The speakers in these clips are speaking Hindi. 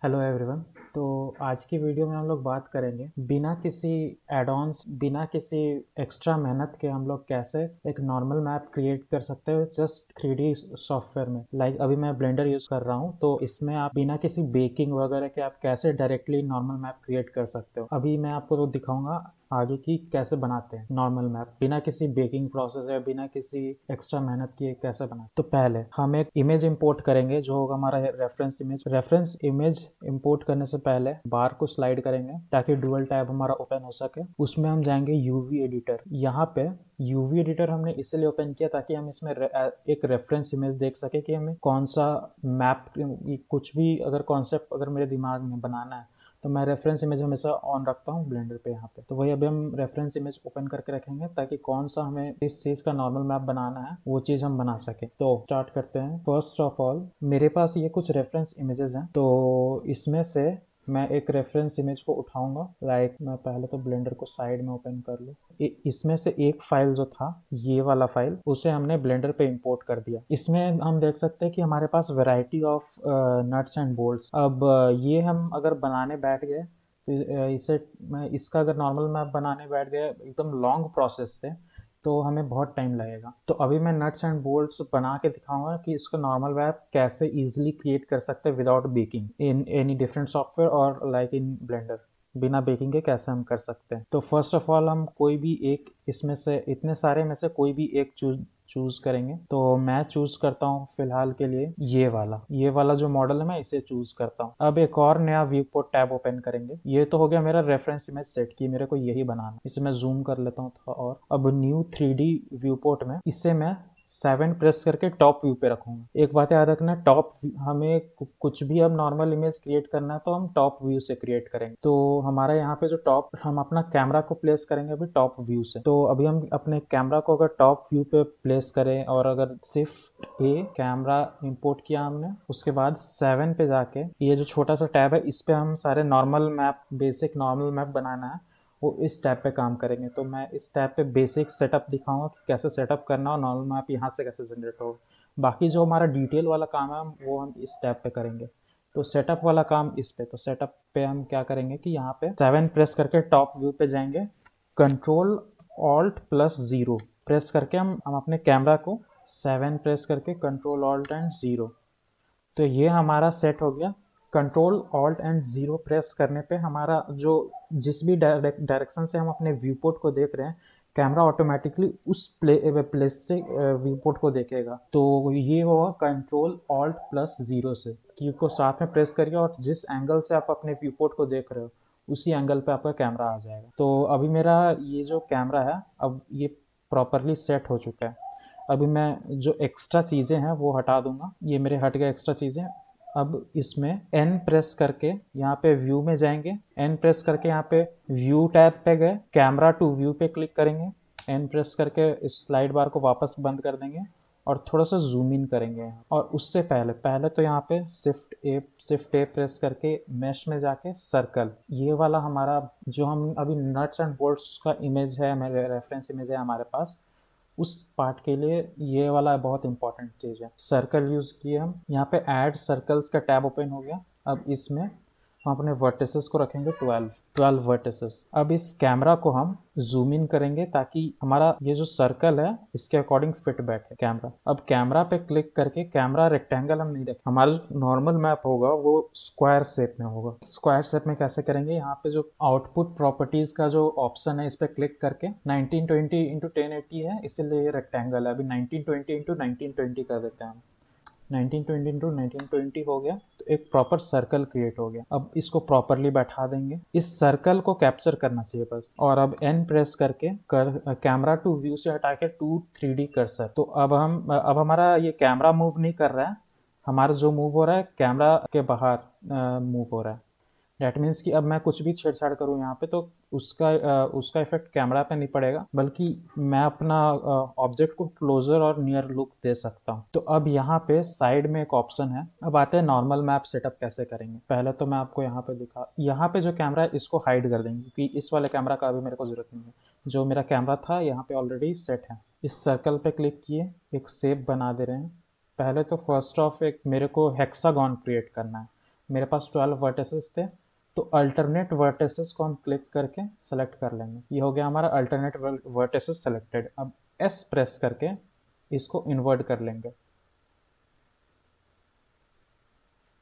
Hello everyone. तो आज की वीडियो में हम लोग बात करेंगे बिना किसी एड-ऑन्स, बिना किसी एक्स्ट्रा मेहनत के हम लोग कैसे एक नॉर्मल मैप क्रिएट कर सकते हैं जस्ट 3D सॉफ्टवेयर में। अभी मैं ब्लेंडर यूज़ कर रहा हूँ, तो इसमें आप बिना किसी बेकिंग वगैरह के आप कैसे डायरेक्टली नॉर्मल मैप क्रिएट कर सकते हो। अभी मैं आपको तो दिखाऊंगा आगे की कैसे बनाते हैं नॉर्मल मैप बिना किसी बेकिंग प्रोसेस या बिना किसी एक्स्ट्रा मेहनत किए कैसे बनाते। तो पहले हम एक इमेज इंपोर्ट करेंगे जो होगा हमारा रेफरेंस इमेज इंपोर्ट करने से पहले बार को स्लाइड करेंगे ताकि डुअल टैब हमारा ओपन हो सके। उसमें हम जाएंगे यूवी एडिटर। यहाँ पे यूवी एडिटर हमने इसलिए ओपन किया ताकि हम इसमें एक रेफरेंस इमेज देख सके कि हमें कौन सा मैप, कुछ भी अगर कॉन्सेप्ट अगर मेरे दिमाग में बनाना है तो मैं रेफरेंस इमेज हमेशा ऑन रखता हूँ ब्लेंडर पे यहाँ पे। तो वही अभी हम रेफरेंस इमेज ओपन करके रखेंगे ताकि कौन सा हमें इस चीज़ का नॉर्मल मैप बनाना है वो चीज़ हम बना सके। तो स्टार्ट करते हैं। फर्स्ट ऑफ ऑल मेरे पास ये कुछ रेफरेंस इमेजेस हैं, तो इसमें से मैं एक रेफरेंस इमेज को उठाऊंगा। मैं पहले तो ब्लेंडर को साइड में ओपन कर लूँ। इसमें से एक फाइल जो था, ये वाला फाइल, उसे हमने ब्लेंडर पे इंपोर्ट कर दिया। इसमें हम देख सकते हैं कि हमारे पास variety of nuts and bolts. अब ये हम अगर बनाने बैठ गए तो इसका अगर नॉर्मल मैप बनाने बैठ गए एकदम लॉन्ग प्रोसेस से तो हमें बहुत टाइम लगेगा। तो अभी मैं नट्स एंड बोल्ट्स बना के दिखाऊंगा कि इसको नॉर्मल मैप कैसे इजीली क्रिएट कर सकते हैं without baking in any different software और लाइक इन ब्लेंडर। बिना बेकिंग के कैसे हम कर सकते हैं। तो फर्स्ट ऑफ ऑल हम कोई भी एक, इसमें से इतने सारे में से कोई भी एक चूज करेंगे। तो मैं चूज करता हूँ फिलहाल के लिए ये वाला जो मॉडल है मैं इसे चूज करता हूँ। अब एक और नया व्यू पोर्ट टैब ओपन करेंगे। ये तो हो गया मेरा रेफरेंस इमेज सेट की, मेरे को यही बनाना। इसे मैं जूम कर लेता हूँ थोड़ा और। अब न्यू 3D व्यू पोर्ट में इसे मैं 7 प्रेस करके टॉप व्यू पे रखूंगा। एक बात याद रखना, हमें कुछ भी अब नॉर्मल इमेज क्रिएट करना है तो हम टॉप व्यू से क्रिएट करेंगे। तो हमारा यहाँ पे जो टॉप, हम अपना कैमरा को प्लेस करेंगे अभी टॉप व्यू से। तो अभी हम अपने कैमरा को अगर टॉप व्यू पे प्लेस करें और अगर शिफ्ट ए कैमरा इंपोर्ट किया हमने, उसके बाद 7 पे जाके ये जो छोटा सा टैब है इस पे हम सारे normal map, basic normal map बनाना है, वो इस टैब पे काम करेंगे। तो मैं इस टैब पे बेसिक सेटअप दिखाऊंगा कि कैसे सेटअप करना और नॉर्मल मैप यहाँ से कैसे जनरेट होगा। बाकी जो हमारा डिटेल वाला काम है वो हम इस टैब पे करेंगे। तो सेटअप वाला काम इस पे। तो सेटअप पे हम क्या करेंगे कि यहाँ पे 7 प्रेस करके टॉप व्यू पे जाएंगे। कंट्रोल ऑल्ट प्लस 0 प्रेस करके हम अपने कैमरा को 7 प्रेस करके कंट्रोल ऑल्ट एंड 0। तो ये हमारा सेट हो गया। कंट्रोल ऑल्ट एंड 0 प्रेस करने पे हमारा जो जिस भी डायरेक्शन से हम अपने व्यू पोर्ट को देख रहे हैं, कैमरा ऑटोमेटिकली उस प्लेस से व्यू पोर्ट को देखेगा। तो ये होगा कंट्रोल ऑल्ट प्लस 0 से। की को साथ में प्रेस करिए और जिस एंगल से आप अपने व्यू पोर्ट को देख रहे हो उसी एंगल पे आपका कैमरा आ जाएगा। तो अभी मेरा ये जो कैमरा है अब ये प्रॉपरली सेट हो चुका है। अभी मैं जो एक्स्ट्रा चीज़ें हैं वो हटा दूंगा। ये मेरे हट गए एक्स्ट्रा चीज़ें। अब इसमें एन प्रेस करके यहाँ पे व्यू में जाएंगे। एन प्रेस करके यहाँ पे व्यू टैब पे गए, कैमरा टू व्यू पे क्लिक करेंगे। एन प्रेस करके इस स्लाइड बार को वापस बंद कर देंगे और थोड़ा सा जूम इन करेंगे। और उससे पहले पहले तो यहाँ पे शिफ्ट ए प्रेस करके मैश में जाके सर्कल, ये वाला हमारा जो हम अभी नट्स एंड बोल्ट्स का इमेज है, मेरे रेफरेंस इमेज है हमारे पास, उस पार्ट के लिए ये वाला बहुत इंपॉर्टेंट चीज़ है। सर्कल यूज़ किए हम। यहाँ पे ऐड सर्कल्स का टैब ओपन हो गया। अब इसमें हम अपने वर्टिसेस को रखेंगे 12 वर्टिसेस। अब इस कैमरा को हम जूम इन करेंगे ताकि हमारा ये जो सर्कल है इसके अकॉर्डिंग फिट बैठे कैमरा। अब कैमरा पे क्लिक करके, कैमरा रेक्टेंगल हम नहीं रखें, हमारा जो नॉर्मल मैप होगा वो स्क्वायर शेप में होगा। स्क्वायर शेप में कैसे करेंगे, यहाँ पे जो आउटपुट प्रॉपर्टीज का जो ऑप्शन है इस पे क्लिक करके 1920 इंटू 1080 है इसीलिए ये रेक्टेंगल है। अभी 1920 इंटू 1920 कर देते हैं हम। 1920 इंटू 1920 हो गया तो एक प्रॉपर सर्कल क्रिएट हो गया। अब इसको प्रॉपरली बैठा देंगे। इस सर्कल को कैप्चर करना चाहिए बस। और अब एन प्रेस करके कैमरा टू व्यू से हटा के टू 3D कर्सर। तो अब हमारा ये कैमरा मूव नहीं कर रहा है, हमारा जो मूव हो रहा है कैमरा के बाहर मूव हो रहा है। डैट मीन्स कि अब मैं कुछ भी छेड़छाड़ करूँ यहाँ पे तो उसका इफेक्ट कैमरा पे नहीं पड़ेगा, बल्कि मैं अपना ऑब्जेक्ट को क्लोजर और नियर लुक दे सकता हूँ। तो अब यहाँ पे साइड में एक ऑप्शन है। अब आते हैं नॉर्मल मैप सेटअप कैसे करेंगे। पहले तो मैं आपको यहाँ पे जो कैमरा है इसको हाइड कर देंगे क्योंकि इस वाले कैमरा का अभी मेरे को जरूरत नहीं है। जो मेरा कैमरा था यहाँ पे ऑलरेडी सेट है। इस सर्कल पे क्लिक किए, एक शेप बना दे रहे हैं। पहले तो फर्स्ट ऑफ एक मेरे को हेक्सागॉन क्रिएट करना है। मेरे पास 12 वर्टिसेस थे, तो अल्टरनेट वर्टिसेस को हम क्लिक करके सेलेक्ट कर लेंगे। ये हो गया हमारा अल्टरनेट वर्टिसेस सेलेक्टेड। अब एस प्रेस करके इसको इन्वर्ट कर लेंगे।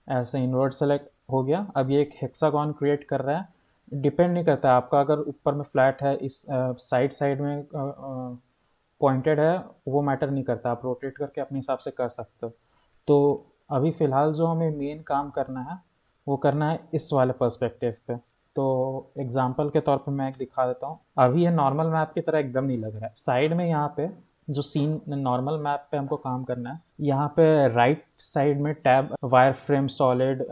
ऐसे इन्वर्ट सेलेक्ट हो गया। अब ये एक हेक्सागन क्रिएट कर रहा है। डिपेंड नहीं करता, आपका अगर ऊपर में फ्लैट है, इस साइड साइड में पॉइंटेड है, वो मैटर नहीं करता, आप रोटेट करके अपने हिसाब से कर सकते हो। तो अभी फ़िलहाल जो हमें मेन काम करना है वो करना है इस वाले पर्सपेक्टिव पे। तो एग्जांपल के तौर पे मैं एक दिखा देता हूँ। अभी ये नॉर्मल मैप की तरह एकदम नहीं लग रहा है। साइड में यहाँ पे जो सीन नॉर्मल मैप पे हमको काम करना है, यहाँ पे राइट साइड में टैब वायर फ्रेम सॉलिड,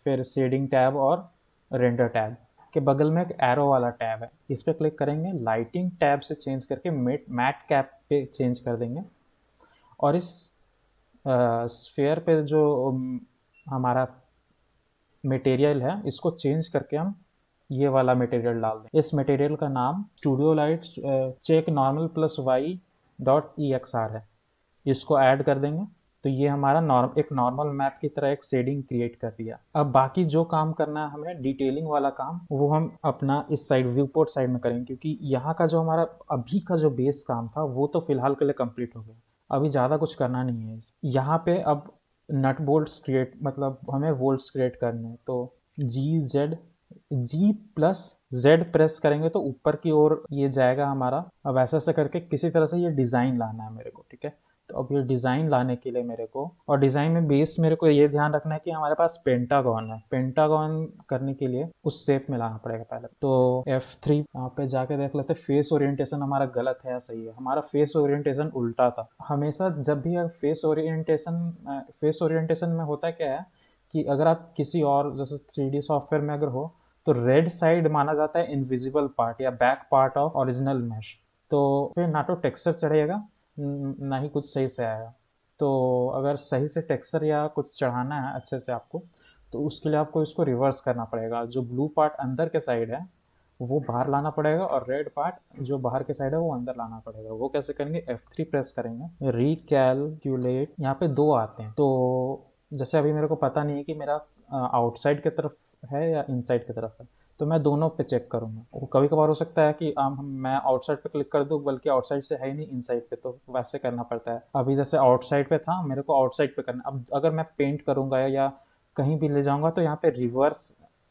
फिर शेडिंग टैब और रेंडर टैब के बगल में एक एरो वाला टैब है। इस पे क्लिक करेंगे, लाइटिंग टैब से चेंज करके मैट कैप पे चेंज कर देंगे। और इस स्फेयर पे जो हमारा मटेरियल है, इसको चेंज करके हम ये वाला मटेरियल डाल दें। इस मटेरियल का नाम studio lights check normal plus Y dot E X R है। इसको ऐड कर देंगे तो ये हमारा एक नॉर्मल मैप की तरह एक शेडिंग क्रिएट कर दिया। अब बाकी जो काम करना है हमें, डिटेलिंग वाला काम, वो हम अपना इस साइड व्यू पोर्ट साइड में करेंगे, क्योंकि यहाँ का जो हमारा अभी का जो बेस काम था वो तो फिलहाल के लिए कंप्लीट हो गया। अभी ज़्यादा कुछ करना नहीं है। यहाँ पे अब नट बोल्ट्स क्रिएट, मतलब हमें वोल्ट्स क्रिएट करने हैं। तो जी प्लस जेड प्रेस करेंगे तो ऊपर की ओर ये जाएगा हमारा। अब ऐसा ऐसा करके किसी तरह से ये डिज़ाइन लाना है मेरे को, ठीक है। तो अब ये डिज़ाइन लाने के लिए मेरे को, और डिज़ाइन में बेस मेरे को ये ध्यान रखना है कि हमारे पास पेंटागन है। पेंटागन करने के लिए उस शेप में लाना पड़ेगा पहले। तो F3 यहाँ पे जाके देख लेते, फेस ओरिएंटेशन हमारा गलत है या सही है। हमारा फेस ओरिएंटेशन उल्टा था। हमेशा जब भी फेस ओरिएंटेशन में होता क्या है कि अगर आप किसी और जैसे 3D सॉफ्टवेयर में अगर हो, तो रेड साइड माना जाता है इनविजिबल पार्ट या back part of original mesh. तो फिर ना तो टेक्सचर चढ़ेगा ना ही कुछ सही से आएगा। तो अगर सही से टेक्सचर या कुछ चढ़ाना है अच्छे से आपको, तो उसके लिए आपको इसको रिवर्स करना पड़ेगा। जो ब्लू पार्ट अंदर के साइड है वो बाहर लाना पड़ेगा, और रेड पार्ट जो बाहर के साइड है वो अंदर लाना पड़ेगा। वो कैसे करेंगे, F3 प्रेस करेंगे, रिकैलकुलेट, यहाँ पे दो आते हैं। तो जैसे अभी मेरे को पता नहीं है कि मेरा आउटसाइड की तरफ है या इनसाइड की तरफ है, तो मैं दोनों पे चेक करूँगा। वो कभी कभार हो सकता है कि मैं आउटसाइड पे क्लिक कर दूँ, बल्कि आउटसाइड से है ही नहीं, इनसाइड पे, तो वैसे करना पड़ता है। अभी जैसे आउटसाइड पे था, मेरे को आउटसाइड पे करना। अब अगर मैं पेंट करूँगा या कहीं भी ले जाऊँगा, तो यहाँ पे रिवर्स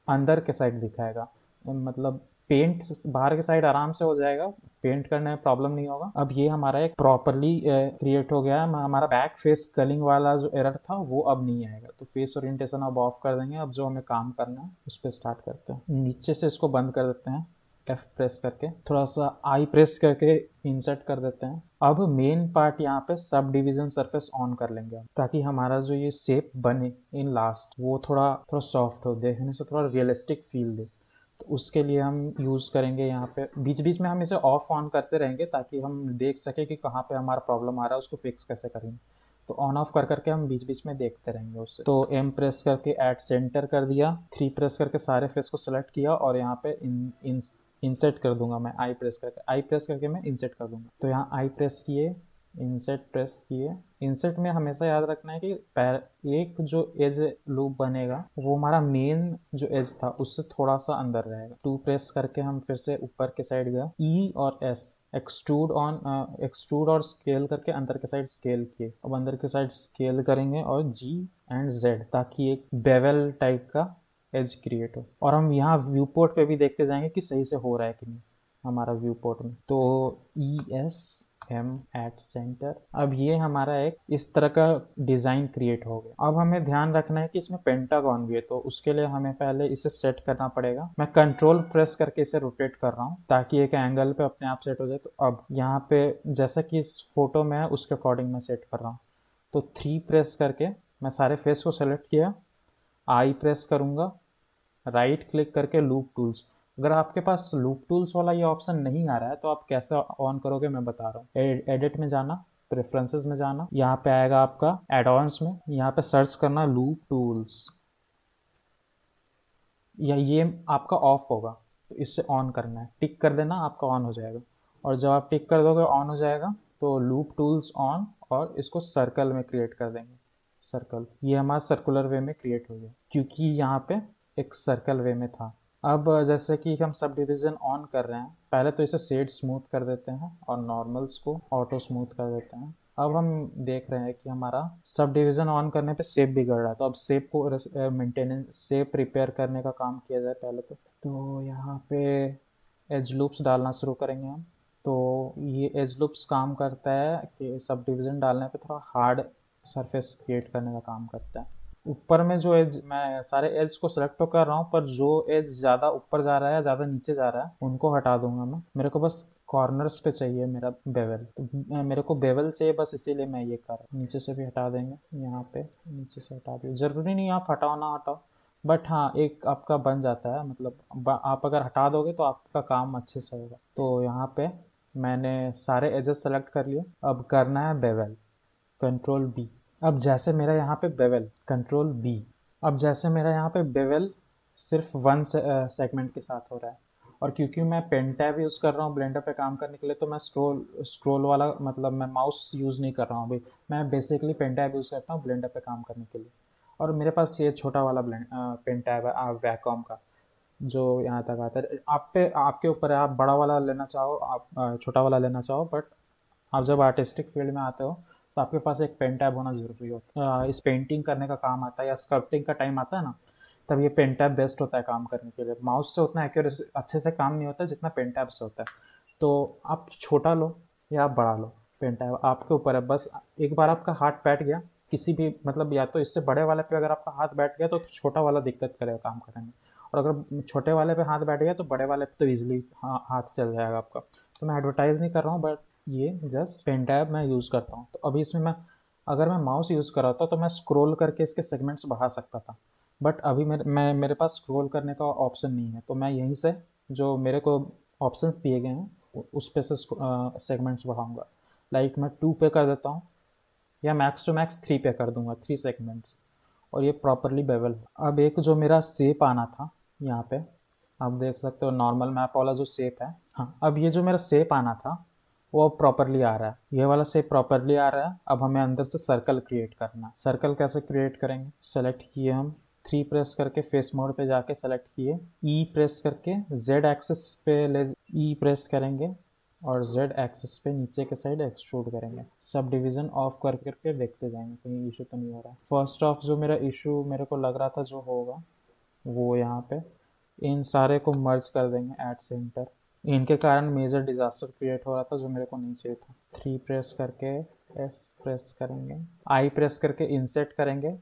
अंदर के साइड दिखाएगा। मतलब पेंट बाहर के साइड आराम से हो जाएगा, पेंट करने में प्रॉब्लम नहीं होगा। अब ये हमारा एक प्रॉपरली क्रिएट हो गया है। हमारा बैक फेस कलिंग वाला जो एरर था वो अब नहीं आएगा। तो फेस ओरिएंटेशन अब ऑफ कर देंगे। अब जो हमें काम करना है उस पर स्टार्ट करते हैं। नीचे से इसको बंद कर देते हैं, F प्रेस करके, थोड़ा सा आई प्रेस करके इंसर्ट कर देते हैं। अब मेन पार्ट यहाँ पे सब डिवीजन सरफेस ऑन कर लेंगे हम, ताकि हमारा जो ये शेप बने इन लास्ट, वो थोड़ा थोड़ा सॉफ्ट हो, देखने से थोड़ा रियलिस्टिक फील दे। तो उसके लिए हम यूज़ करेंगे, यहाँ पे बीच बीच में हम इसे ऑफ ऑन करते रहेंगे ताकि हम देख सके कि कहाँ पे हमारा प्रॉब्लम आ रहा है, उसको फिक्स कैसे करेंगे। तो ऑन ऑफ कर करके हम बीच बीच में देखते रहेंगे उससे। तो M प्रेस करके ऐड सेंटर कर दिया, 3 प्रेस करके सारे फेस को सेलेक्ट किया, और यहाँ पे इंसर्ट कर दूंगा मैं, आई प्रेस करके मैं इंसर्ट कर दूंगा। तो यहाँ आई प्रेस किए, इंसर्ट प्रेस किए। इंसर्ट में हमेशा याद रखना है कि एक जो एज लूप बनेगा वो हमारा मेन जो एज था उससे थोड़ा सा अंदर रहेगा। 2 प्रेस करके हम फिर से ऊपर के साइड गया, E और S, एक्सट्रूड और स्केल करके अंदर के साइड स्केल किए। अब अंदर के साइड स्केल करेंगे और G एंड Z, ताकि एक बेवल टाइप का एज क्रिएट हो। और हम यहाँ व्यू पोर्ट पे भी देखते जाएंगे कि सही से हो रहा है कि नहीं हमारा व्यू पोर्ट में। तो ESM एट सेंटर। अब ये हमारा एक इस तरह का डिज़ाइन क्रिएट हो गया। अब हमें ध्यान रखना है कि इसमें पेंटागन भी है, तो उसके लिए हमें पहले इसे सेट करना पड़ेगा। मैं कंट्रोल प्रेस करके इसे रोटेट कर रहा हूँ ताकि एक एंगल पे अपने आप सेट हो जाए। तो अब यहाँ पे जैसा कि इस फोटो में है उसके अकॉर्डिंग मैं सेट कर रहा हूँ। तो 3 प्रेस करके मैं सारे फेस को सेलेक्ट किया, आई प्रेस करूँगा, राइट क्लिक करके लूप टूल्स। अगर आपके पास लूप टूल्स वाला ये ऑप्शन नहीं आ रहा है तो आप कैसे ऑन करोगे मैं बता रहा हूँ। एडिट में जाना, प्रेफरेंसेस में जाना, यहाँ पे आएगा आपका एडवांस में, यहाँ पे सर्च करना लूप टूल्स, या ये आपका ऑफ होगा तो इससे ऑन करना है, टिक कर देना, आपका ऑन हो जाएगा। और जब आप टिक कर दोगे ऑन हो जाएगा, तो लूप टूल्स ऑन, और इसको सर्कल में क्रिएट कर देंगे। सर्कल, ये हमारा सर्कुलर वे में क्रिएट हो गया क्योंकि यहाँ पे एक सर्कल वे में था। अब जैसे कि हम सब डिवीज़न ऑन कर रहे हैं, पहले तो इसे शेड स्मूथ कर देते हैं और नॉर्मल्स को ऑटो स्मूथ कर देते हैं। अब हम देख रहे हैं कि हमारा सब डिवीज़न ऑन करने पे शेप बिगड़ रहा है, तो अब शेप को मेंटेनेंस शेप रिपेयर करने का काम किया जाए पहले तो यहाँ पे एज लूप्स डालना शुरू करेंगे हम। तो ये एज लूप्स काम करता है कि सब डिवीज़न डालने पे थोड़ा हार्ड सरफेस क्रिएट करने का काम करता है। ऊपर में जो एज, मैं सारे एज को सिलेक्ट तो कर रहा हूँ, पर जो एज ज़्यादा ऊपर जा रहा है ज़्यादा नीचे जा रहा है उनको हटा दूंगा मैं। मेरे को बस कॉर्नर्स पे चाहिए मेरा बेवल, तो मेरे को बेवल चाहिए बस, इसीलिए मैं ये कर रहा हूँ। नीचे से भी हटा देंगे, यहाँ पे नीचे से हटा दिया, ज़रूरी नहीं आप हटाओ ना हटाओ, बट हाँ एक आपका बन जाता है, मतलब आप अगर हटा दोगे तो आपका काम अच्छे से होगा। तो यहाँ पे मैंने सारे एजेस सेलेक्ट कर लिए, अब करना है बेवल, कंट्रोल बी। अब जैसे मेरा यहाँ पे बेवल, कंट्रोल बी, अब जैसे मेरा यहाँ पे बेवल सिर्फ वन सेगमेंट के साथ हो रहा है, और क्योंकि मैं पेन टैब यूज़ कर रहा हूँ ब्लेंडर पे काम करने के लिए, तो मैं स्क्रोल वाला, मतलब मैं माउस यूज़ नहीं कर रहा हूँ अभी, मैं बेसिकली पेन टैब यूज़ करता हूँ ब्लेंडर पे काम करने के लिए। और मेरे पास ये छोटा वाला पेन टैब है वैकॉम का, जो यहाँ तक आता है। आप पे आपके ऊपर है, आप बड़ा वाला लेना चाहो, आप छोटा वाला लेना चाहो, बट आप जब आर्टिस्टिक फील्ड में आते हो तो आपके पास एक पेन टैब होना ज़रूरी होता है। इस पेंटिंग करने का काम आता है या स्कल्पटिंग का टाइम आता है ना, तब ये पेन टैब बेस्ट होता है काम करने के लिए। माउस से उतना एक्यूरेसी अच्छे से काम नहीं होता जितना पेन टैब से होता है। तो आप छोटा लो या आप बड़ा लो, पेन टैब आपके ऊपर है। बस एक बार आपका हाथ बैठ गया किसी भी, मतलब या तो इससे बड़े वाले पे अगर आपका हाथ बैठ गया तो छोटा वाला दिक्कत करेगा काम करने में, और अगर छोटे वाले पे हाथ बैठ गया तो बड़े वाले पे तो ईजिली हाथ चल जाएगा आपका। तो मैं एडवर्टाइज़ नहीं कर रहा हूँ, बट ये जस्ट पेन टैब मैं यूज़ करता हूँ। तो अभी इसमें मैं, अगर मैं माउस यूज़ कर रहा था तो मैं स्क्रॉल करके इसके सेगमेंट्स बढ़ा सकता था, बट अभी मेरे पास स्क्रॉल करने का ऑप्शन नहीं है, तो मैं यहीं से जो मेरे को ऑप्शंस दिए गए हैं उस पे से सेगमेंट्स बढ़ाऊंगा। लाइक मैं 2 पे कर देता हूँ, या मैक्स टू मैक्स 3 पे कर दूंगा, 3 सेगमेंट्स, और ये प्रॉपरली बेवल। अब एक जो मेरा शेप आना था यहाँ पे, आप देख सकते हो नॉर्मल मैप वाला जो शेप है, हाँ अब ये जो मेरा शेप आना था वो अब प्रॉपरली आ रहा है, ये वाला शेप प्रॉपरली आ रहा है। अब हमें अंदर से सर्कल क्रिएट करना है। सर्कल कैसे क्रिएट करेंगे, सेलेक्ट किए हम, 3 प्रेस करके फेस मोड पे जाके सेलेक्ट किए, ई प्रेस करके जेड एक्सिस पे ले, ई प्रेस करेंगे और जेड एक्सिस पे नीचे के साइड एक्सट्रूड करेंगे। सब डिवीज़न ऑफ कर करके देखते जाएंगे कहीं इशू तो नहीं हो रहा। फर्स्ट ऑफ जो मेरा इशू मेरे को लग रहा था जो होगा वो यहाँ पे, इन सारे को मर्ज कर देंगे एट सेंटर। इनके कारण मेजर डिजास्टर क्रिएट हो रहा था जो मेरे को नहीं चाहिए था। 3 प्रेस करके एस प्रेस करेंगे, आई प्रेस करके इंसर्ट करेंगे,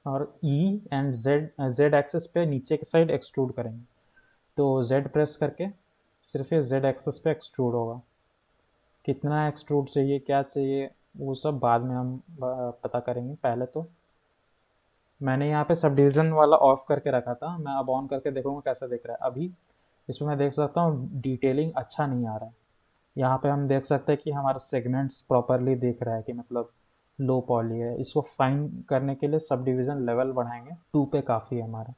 और E and Z Z axis पे नीचे के साइड एक्सट्रूड करेंगे। तो जेड प्रेस करके सिर्फ ये जेड एक्सिस पे एक्सट्रूड होगा। कितना एक्सट्रूड चाहिए क्या चाहिए वो सब बाद में हम पता करेंगे। पहले तो मैंने यहाँ पे सब डिवीज़न वाला ऑफ करके रखा था, मैं अब ऑन करके देखूंगा कैसा दिख रहा है। अभी इसमें मैं देख सकता हूँ डिटेलिंग अच्छा नहीं आ रहा है। यहाँ पे हम देख सकते हैं कि हमारा सेगमेंट्स प्रॉपरली दिख रहा है कि मतलब लो पॉली है। इसको फाइन करने के लिए सब डिवीज़न लेवल बढ़ाएंगे, 2 पे काफ़ी है हमारा।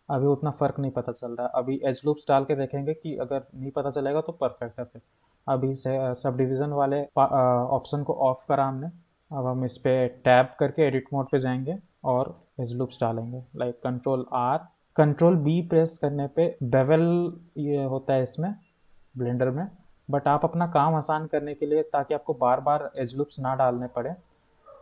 अभी उतना फ़र्क नहीं पता चल रहा है, अभी एज लूप्स डाल के देखेंगे कि अगर नहीं पता चलेगा तो परफेक्ट है फिर। अभी से सब डिवीज़न वाले ऑप्शन को ऑफ करा हमने। अब हम इस पे टैब करके एडिट मोड पे जाएंगे और एज लूप्स डालेंगे, like control R, control B press करने पे बेवल ये होता है इसमें ब्लेंडर में। बट आप अपना काम आसान करने के लिए, ताकि आपको बार बार एज लूप्स ना डालने पड़े,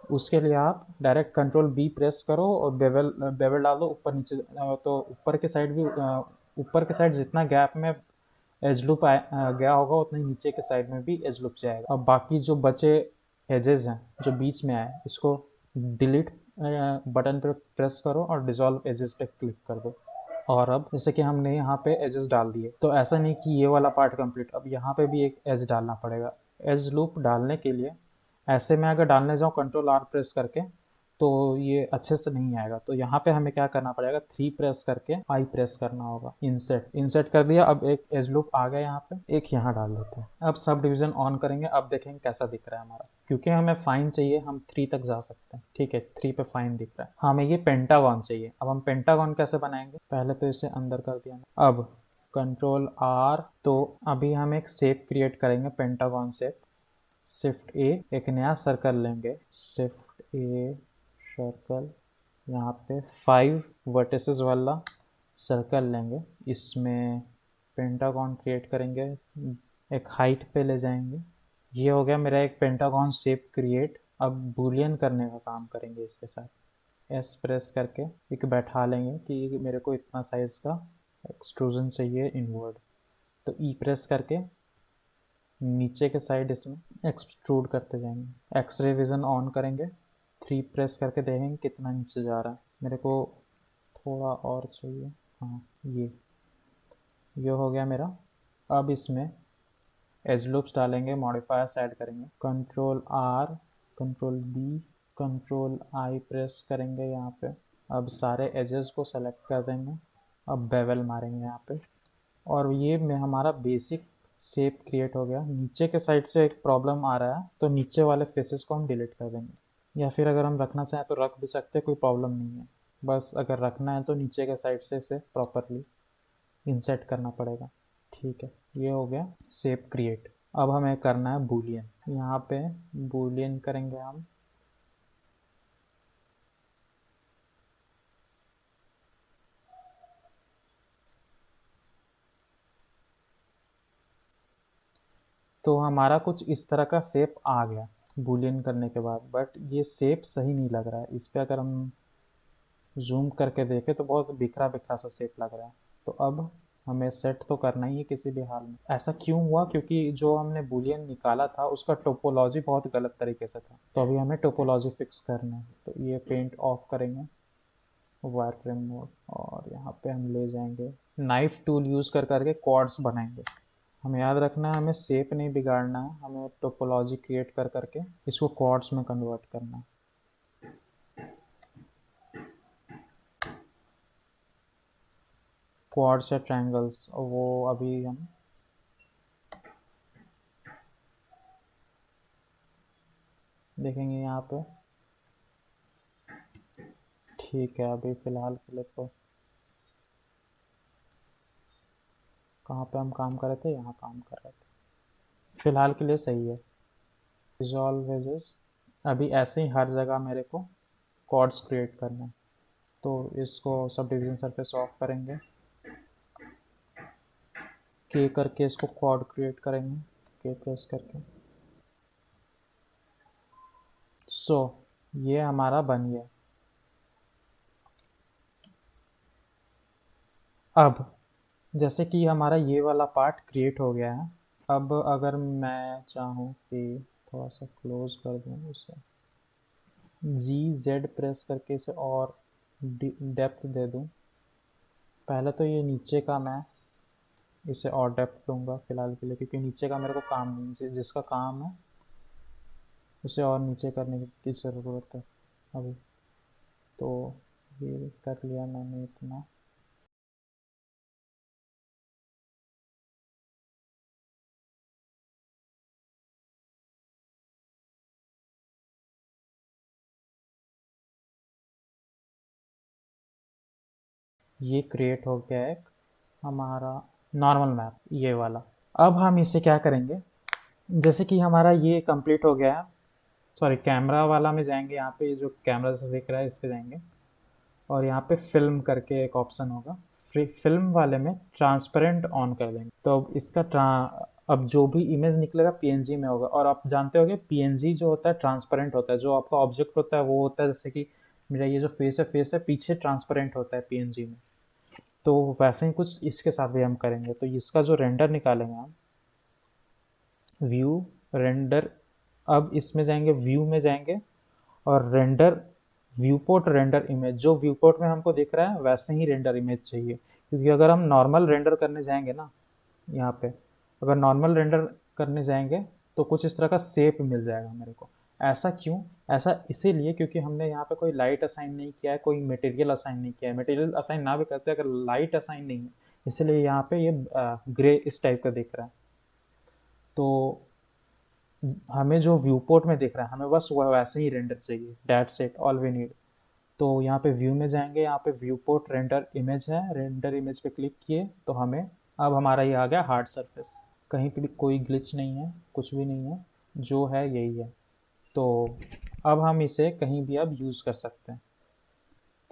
उसके लिए आप डायरेक्ट कंट्रोल बी प्रेस करो और बेवल बेवल डाल दो ऊपर नीचे। तो ऊपर के साइड भी, ऊपर के साइड जितना गैप में एज लूप गया होगा उतना ही नीचे के साइड में भी एज लूप जाएगा। अब बाकी जो बचे एजेस हैं जो बीच में आए, इसको डिलीट बटन पर प्रेस करो और डिसॉल्व एजेस पे क्लिक कर दो। और अब जैसे कि हमने यहाँ पे एजेस डाल दिए, तो ऐसा नहीं कि ये वाला पार्ट कंप्लीट, अब यहाँ पे भी एक एज डालना पड़ेगा। एज लूप डालने के लिए ऐसे में अगर डालने जाऊँ कंट्रोल आर प्रेस करके तो ये अच्छे से नहीं आएगा। तो यहाँ पे हमें क्या करना पड़ेगा, 3 प्रेस करके आई प्रेस करना होगा, इंसर्ट इंसर्ट कर दिया। अब एक एज लूप आ गया यहाँ पे, एक यहाँ डाल देते हैं। अब सब डिवीजन ऑन करेंगे, अब देखेंगे कैसा दिख रहा है हमारा। क्योंकि हमें फाइन चाहिए, हम 3 तक जा सकते हैं, ठीक है 3 पे फाइन दिख रहा है। हमें ये पेंटागन चाहिए। अब हम पेंटागन कैसे बनाएंगे, पहले तो इसे अंदर कर दिया। अब कंट्रोल आर, तो अभी हम एक शेप क्रिएट करेंगे पेंटागन शेप। शिफ्ट ए, एक नया सर्कल लेंगे, शिफ्ट ए सर्कल, यहाँ पे 5 वर्टिसेस वाला सर्कल लेंगे, इसमें पेंटागन क्रिएट करेंगे, एक हाइट पे ले जाएंगे। ये हो गया मेरा एक पेंटागन शेप क्रिएट। अब बूलियन करने का काम करेंगे इसके साथ। एस प्रेस करके एक बैठा लेंगे कि मेरे को इतना साइज का एक्सट्रूजन चाहिए इनवर्ड, तो ई प्रेस करके नीचे के साइड इसमें एक्सट्रूड करते जाएंगे। एक्सरे विज़न ऑन करेंगे, 3 प्रेस करके देखेंगे कितना नीचे जा रहा है। मेरे को थोड़ा और चाहिए, हाँ ये हो गया मेरा। अब इसमें एज लूप्स डालेंगे, मॉडिफायर्स ऐड करेंगे, control R, control B, control I press करेंगे यहाँ पे। अब सारे एजेस को सेलेक्ट कर देंगे, अब बेवल मारेंगे यहाँ पे, और ये में हमारा बेसिक शेप क्रिएट हो गया। नीचे के साइड से एक प्रॉब्लम आ रहा है, तो नीचे वाले फेसेस को हम डिलीट कर देंगे, या फिर अगर हम रखना चाहें तो रख भी सकते हैं, कोई प्रॉब्लम नहीं है। बस अगर रखना है तो नीचे के साइड से इसे प्रॉपरली इंसर्ट करना पड़ेगा। ठीक है, ये हो गया शेप क्रिएट। अब हमें करना है बूलियन। यहाँ पे बूलियन करेंगे हम, तो हमारा कुछ इस तरह का शेप आ गया बूलियन करने के बाद, बट ये शेप सही नहीं लग रहा है। इस पे अगर हम जूम करके देखें तो बहुत बिखरा बिखरा सा शेप लग रहा है। तो अब हमें सेट तो करना ही है किसी भी हाल में। ऐसा क्यों हुआ? क्योंकि जो हमने बूलियन निकाला था उसका टोपोलॉजी बहुत गलत तरीके से था, तो अभी हमें टोपोलॉजी फिक्स करना है। तो ये पेंट ऑफ करेंगे, वायर फ्रेम मोड, और यहाँ पे हम ले जाएंगे नाइफ टूल यूज़ कर करके क्वाड्स बनाएंगे। हमें याद रखना है, हमें शेप नहीं बिगाड़ना है, हमें टोपोलॉजी क्रिएट कर करके इसको क्वाड्स में कन्वर्ट करना है। क्वाड्स या ट्रायंगल्स वो अभी हम देखेंगे यहाँ पे। ठीक है, अभी फ़िलहाल के लिए तो कहाँ पे हम काम कर रहे थे, यहाँ काम कर रहे थे, फ़िलहाल के लिए सही है। रिजॉल्व एजेस, अभी ऐसे ही हर जगह मेरे को कॉर्ड्स क्रिएट करना है, तो इसको सब डिवीजन सरफेस ऑफ करेंगे, के करके इसको कॉर्ड क्रिएट करेंगे, के प्रेस करके। सो ये हमारा बन गया। अब जैसे कि हमारा ये वाला पार्ट क्रिएट हो गया है, अब अगर मैं चाहूँ कि थोड़ा सा क्लोज कर दूँ इसे, जी जेड प्रेस करके इसे और डेप्थ दे दूँ। पहले तो ये नीचे का मैं इसे और डेप्थ दूंगा फिलहाल के लिए, क्योंकि नीचे का मेरे को काम नहीं, जिसका काम है उसे और नीचे करने की ज़रूरत है अभी। तो ये कर लिया मैंने इतना। ये क्रिएट हो गया एक हमारा नॉर्मल मैप, ये वाला। अब हम इसे क्या करेंगे, जैसे कि हमारा ये कंप्लीट हो गया है, सॉरी कैमरा वाला में जाएंगे, यहाँ पे जो कैमरा से दिख रहा है इस पे जाएंगे, और यहाँ पे फिल्म करके एक ऑप्शन होगा, फिल्म वाले में ट्रांसपेरेंट ऑन कर देंगे। तो अब इसका अब जो भी इमेज निकलेगा पीएनजी में होगा, और आप जानते होंगे पीएनजी जो होता है ट्रांसपेरेंट होता है, जो आपका ऑब्जेक्ट होता है वो होता है, जैसे कि मेरा ये जो फेस है पीछे ट्रांसपेरेंट होता है पीएनजी में। तो वैसे ही कुछ इसके साथ भी हम करेंगे। तो इसका जो रेंडर निकालेंगे हम, व्यू, रेंडर, अब इसमें जाएंगे, व्यू में जाएंगे, और render, view port render image, जो व्यू पोर्ट में हमको दिख रहा है वैसे ही रेंडर इमेज चाहिए। क्योंकि अगर हम नॉर्मल रेंडर करने जाएंगे ना, यहाँ पे अगर नॉर्मल रेंडर करने जाएंगे तो कुछ इस तरह का शेप मिल जाएगा मेरे को। ऐसा क्यों? ऐसा इसीलिए क्योंकि हमने यहाँ पे कोई लाइट असाइन नहीं किया है, कोई मटेरियल असाइन नहीं किया है। मटेरियल असाइन ना भी करते अगर लाइट असाइन नहीं है, इसलिए यहाँ पे ये ग्रे इस टाइप का दिख रहा है। तो हमें जो व्यू पोर्ट में दिख रहा है हमें बस वह वैसे ही रेंडर चाहिए, that's it, all we need. तो यहाँ पे व्यू में जाएंगे, यहाँ पे व्यू पोर्ट रेंडर इमेज है, रेंडर इमेज पे क्लिक किए तो हमें अब हमारा ये आ गया हार्ड सरफेस। कहीं पे भी कोई ग्लिच नहीं है, कुछ भी नहीं है, जो है यही है। तो अब हम इसे कहीं भी अब यूज़ कर सकते हैं।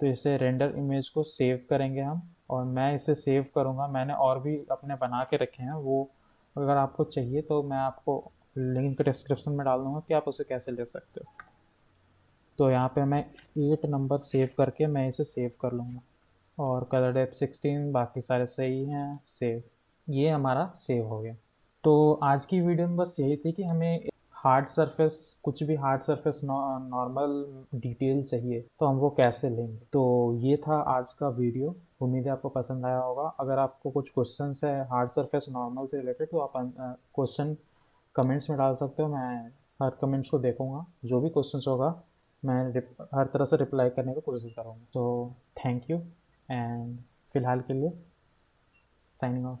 तो इसे रेंडर इमेज को सेव करेंगे हम, और मैं इसे सेव करूँगा। मैंने और भी अपने बना के रखे हैं, वो अगर आपको चाहिए तो मैं आपको लिंक डिस्क्रिप्शन में डाल दूँगा कि आप उसे कैसे ले सकते हो। तो यहाँ पे मैं 8 नंबर सेव करके मैं इसे सेव कर लूँगा, और कलर डेप्थ 16, बाकी सारे सही हैं, सेव। ये हमारा सेव हो गया। तो आज की वीडियो में बस यही थी कि हमें हार्ड सरफेस, कुछ भी हार्ड सरफेस नॉर्मल डिटेल चाहिए तो हम वो कैसे लेंगे। तो ये था आज का वीडियो। उम्मीद है आपको पसंद आया होगा। अगर आपको कुछ क्वेश्चंस है हार्ड सरफेस नॉर्मल से रिलेटेड तो आप क्वेश्चन कमेंट्स में डाल सकते हो। मैं हर कमेंट्स को देखूंगा, जो भी क्वेश्चंस होगा मैं हर तरह से रिप्लाई करने की कोशिश करूँगा। तो थैंक यू, एंड फिलहाल के लिए साइनिंग ऑफ।